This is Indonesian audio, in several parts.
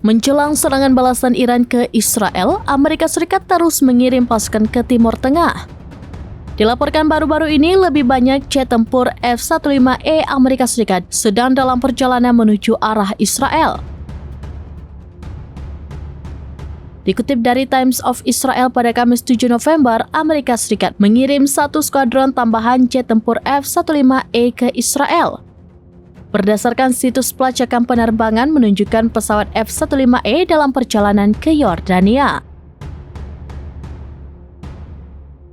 Menjelang serangan balasan Iran ke Israel, Amerika Serikat terus mengirim pasukan ke Timur Tengah. Dilaporkan baru-baru ini lebih banyak jet tempur F-15E Amerika Serikat sedang dalam perjalanan menuju arah Israel. Dikutip dari Times of Israel pada Kamis 7 November, Amerika Serikat mengirim 1 skuadron tambahan jet tempur F-15E ke Israel. Berdasarkan situs pelacakan penerbangan menunjukkan pesawat F-15E dalam perjalanan ke Yordania.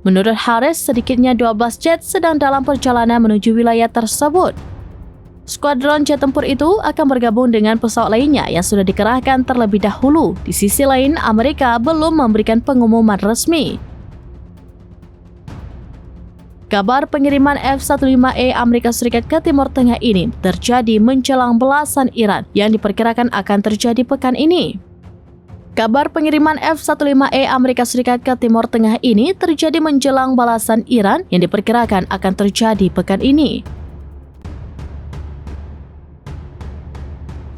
Menurut Harris, sedikitnya 12 jet sedang dalam perjalanan menuju wilayah tersebut. Skuadron jet tempur itu akan bergabung dengan pesawat lainnya yang sudah dikerahkan terlebih dahulu. Di sisi lain, Amerika belum memberikan pengumuman resmi. Kabar pengiriman F-15E Amerika Serikat ke Timur Tengah ini terjadi menjelang belasan Iran yang diperkirakan akan terjadi pekan ini. Kabar pengiriman F-15E Amerika Serikat ke Timur Tengah ini terjadi menjelang balasan Iran yang diperkirakan akan terjadi pekan ini.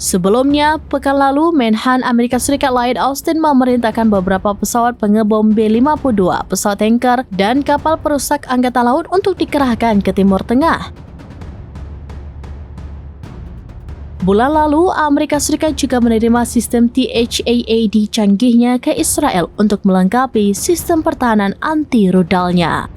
Sebelumnya, pekan lalu, Menhan Amerika Serikat Lloyd Austin memerintahkan beberapa pesawat pengebom B-52, pesawat tanker, dan kapal perusak angkatan laut untuk dikerahkan ke Timur Tengah. Bulan lalu, Amerika Serikat juga menerima sistem THAAD canggihnya ke Israel untuk melengkapi sistem pertahanan anti-rudalnya.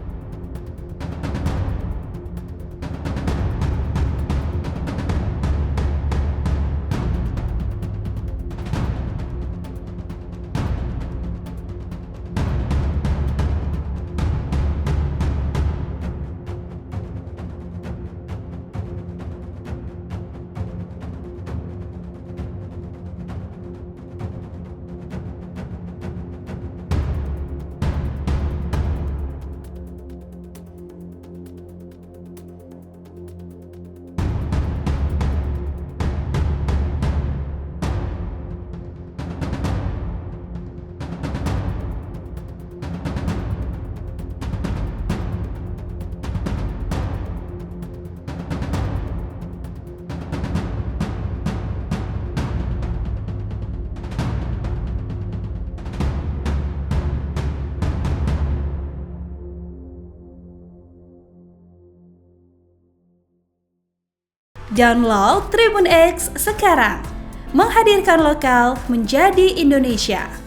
Download Tribun X sekarang, menghadirkan lokal menjadi Indonesia.